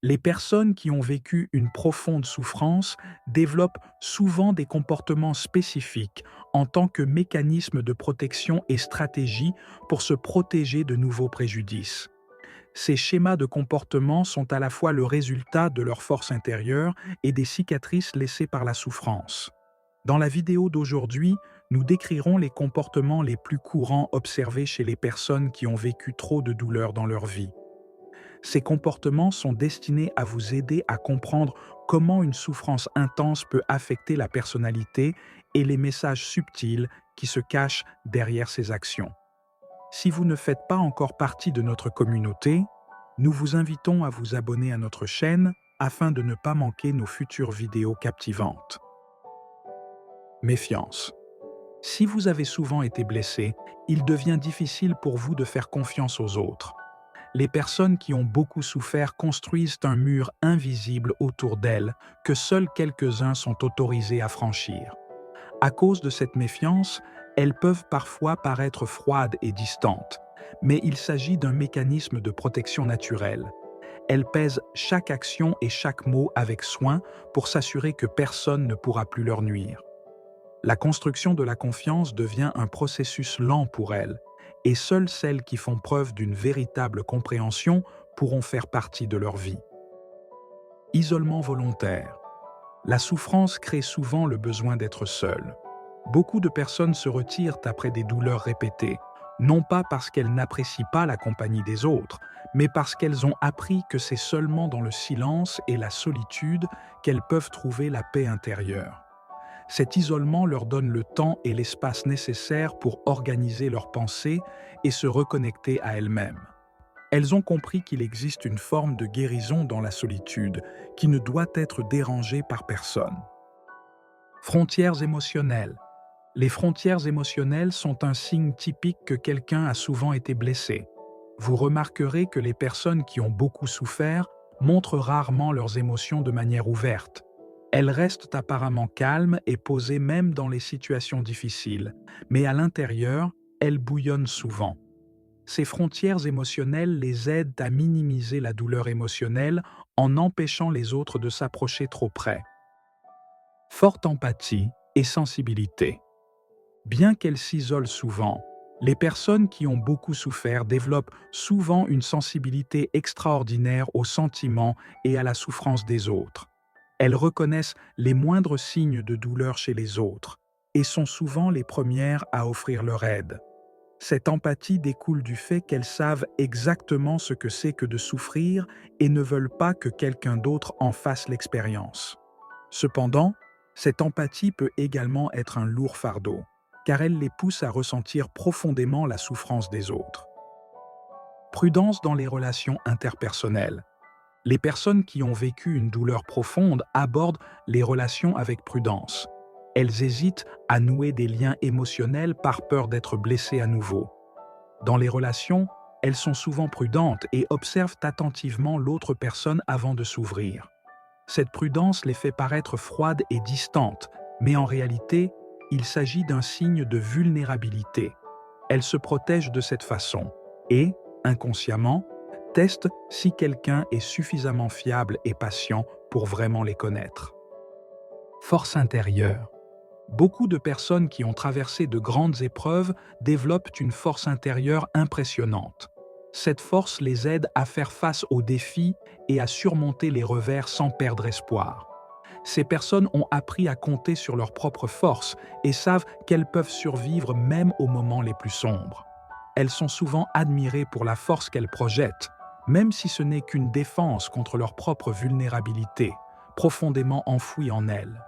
Les personnes qui ont vécu une profonde souffrance développent souvent des comportements spécifiques en tant que mécanisme de protection et stratégie pour se protéger de nouveaux préjudices. Ces schémas de comportement sont à la fois le résultat de leur force intérieure et des cicatrices laissées par la souffrance. Dans la vidéo d'aujourd'hui, nous décrirons les comportements les plus courants observés chez les personnes qui ont vécu trop de douleurs dans leur vie. Ces comportements sont destinés à vous aider à comprendre comment une souffrance intense peut affecter la personnalité et les messages subtils qui se cachent derrière ces actions. Si vous ne faites pas encore partie de notre communauté, nous vous invitons à vous abonner à notre chaîne afin de ne pas manquer nos futures vidéos captivantes. Méfiance. Si vous avez souvent été blessé, il devient difficile pour vous de faire confiance aux autres. Les personnes qui ont beaucoup souffert construisent un mur invisible autour d'elles que seuls quelques-uns sont autorisés à franchir. À cause de cette méfiance, elles peuvent parfois paraître froides et distantes, mais il s'agit d'un mécanisme de protection naturelle. Elles pèsent chaque action et chaque mot avec soin pour s'assurer que personne ne pourra plus leur nuire. La construction de la confiance devient un processus lent pour elles, et seules celles qui font preuve d'une véritable compréhension pourront faire partie de leur vie. Isolement volontaire. La souffrance crée souvent le besoin d'être seule. Beaucoup de personnes se retirent après des douleurs répétées, non pas parce qu'elles n'apprécient pas la compagnie des autres, mais parce qu'elles ont appris que c'est seulement dans le silence et la solitude qu'elles peuvent trouver la paix intérieure. Cet isolement leur donne le temps et l'espace nécessaires pour organiser leurs pensées et se reconnecter à elles-mêmes. Elles ont compris qu'il existe une forme de guérison dans la solitude qui ne doit être dérangée par personne. Frontières émotionnelles. Les frontières émotionnelles sont un signe typique que quelqu'un a souvent été blessé. Vous remarquerez que les personnes qui ont beaucoup souffert montrent rarement leurs émotions de manière ouverte. Elles restent apparemment calmes et posées même dans les situations difficiles, mais à l'intérieur, elles bouillonnent souvent. Ces frontières émotionnelles les aident à minimiser la douleur émotionnelle en empêchant les autres de s'approcher trop près. Forte empathie et sensibilité. Bien qu'elles s'isolent souvent, les personnes qui ont beaucoup souffert développent souvent une sensibilité extraordinaire aux sentiments et à la souffrance des autres. Elles reconnaissent les moindres signes de douleur chez les autres et sont souvent les premières à offrir leur aide. Cette empathie découle du fait qu'elles savent exactement ce que c'est que de souffrir et ne veulent pas que quelqu'un d'autre en fasse l'expérience. Cependant, cette empathie peut également être un lourd fardeau, car elle les pousse à ressentir profondément la souffrance des autres. Prudence dans les relations interpersonnelles. Les personnes qui ont vécu une douleur profonde abordent les relations avec prudence. Elles hésitent à nouer des liens émotionnels par peur d'être blessées à nouveau. Dans les relations, elles sont souvent prudentes et observent attentivement l'autre personne avant de s'ouvrir. Cette prudence les fait paraître froides et distantes, mais en réalité, il s'agit d'un signe de vulnérabilité. Elles se protègent de cette façon et, inconsciemment, testent si quelqu'un est suffisamment fiable et patient pour vraiment les connaître. Force intérieure. Beaucoup de personnes qui ont traversé de grandes épreuves développent une force intérieure impressionnante. Cette force les aide à faire face aux défis et à surmonter les revers sans perdre espoir. Ces personnes ont appris à compter sur leurs propres forces et savent qu'elles peuvent survivre même aux moments les plus sombres. Elles sont souvent admirées pour la force qu'elles projettent, même si ce n'est qu'une défense contre leur propre vulnérabilité, profondément enfouie en elles.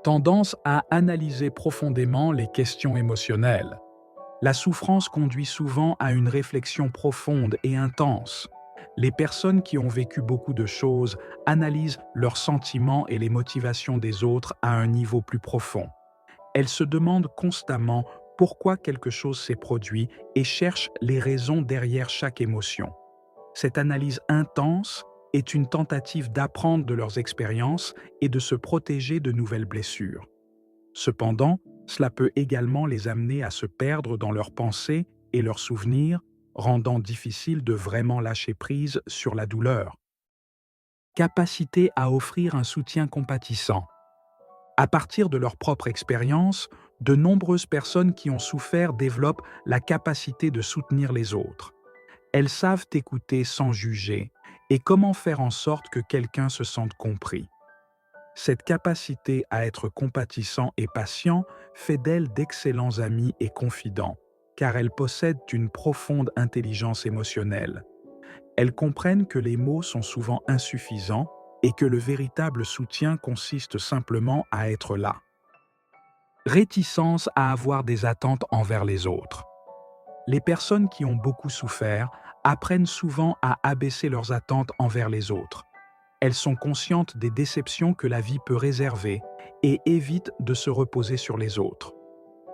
Tendance à analyser profondément les questions émotionnelles. La souffrance conduit souvent à une réflexion profonde et intense. Les personnes qui ont vécu beaucoup de choses analysent leurs sentiments et les motivations des autres à un niveau plus profond. Elles se demandent constamment pourquoi quelque chose s'est produit et cherchent les raisons derrière chaque émotion. Cette analyse intense est une tentative d'apprendre de leurs expériences et de se protéger de nouvelles blessures. Cependant, cela peut également les amener à se perdre dans leurs pensées et leurs souvenirs, rendant difficile de vraiment lâcher prise sur la douleur. capacité à offrir un soutien compatissant. À partir de leur propre expérience, de nombreuses personnes qui ont souffert développent la capacité de soutenir les autres. Elles savent écouter sans juger et comment faire en sorte que quelqu'un se sente compris. Cette capacité à être compatissant et patient fait d'elles d'excellents amis et confidents, car elles possèdent une profonde intelligence émotionnelle. Elles comprennent que les mots sont souvent insuffisants et que le véritable soutien consiste simplement à être là. Réticence à avoir des attentes envers les autres. Les personnes qui ont beaucoup souffert apprennent souvent à abaisser leurs attentes envers les autres. Elles sont conscientes des déceptions que la vie peut réserver et évitent de se reposer sur les autres.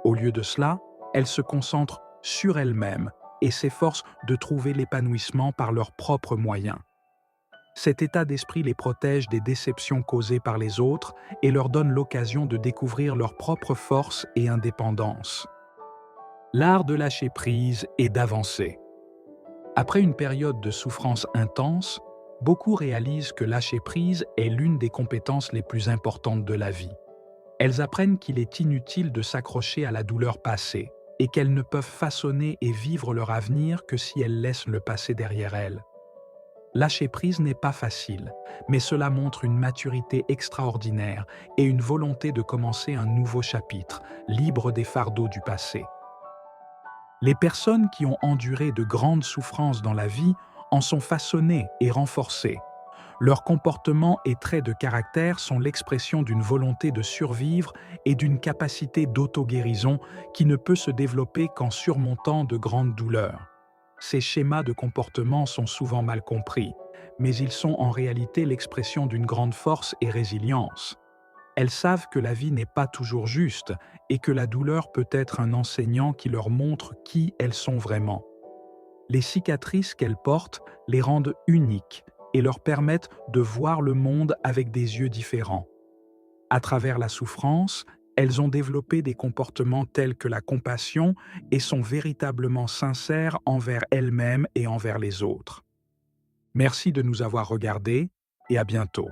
Au lieu de cela, elles se concentrent sur elles-mêmes et s'efforcent de trouver l'épanouissement par leurs propres moyens. Cet état d'esprit les protège des déceptions causées par les autres et leur donne l'occasion de découvrir leur propre force et indépendance. L'art de lâcher prise et d'avancer. Après une période de souffrance intense, beaucoup réalisent que lâcher prise est l'une des compétences les plus importantes de la vie. Elles apprennent qu'il est inutile de s'accrocher à la douleur passée et qu'elles ne peuvent façonner et vivre leur avenir que si elles laissent le passé derrière elles. Lâcher prise n'est pas facile, mais cela montre une maturité extraordinaire et une volonté de commencer un nouveau chapitre, libre des fardeaux du passé. Les personnes qui ont enduré de grandes souffrances dans la vie en sont façonnées et renforcées. Leur comportement et traits de caractère sont l'expression d'une volonté de survivre et d'une capacité d'auto-guérison qui ne peut se développer qu'en surmontant de grandes douleurs. Ces schémas de comportement sont souvent mal compris, mais ils sont en réalité l'expression d'une grande force et résilience. Elles savent que la vie n'est pas toujours juste et que la douleur peut être un enseignant qui leur montre qui elles sont vraiment. Les cicatrices qu'elles portent les rendent uniques et leur permettent de voir le monde avec des yeux différents. À travers la souffrance, elles ont développé des comportements tels que la compassion et sont véritablement sincères envers elles-mêmes et envers les autres. Merci de nous avoir regardés et à bientôt.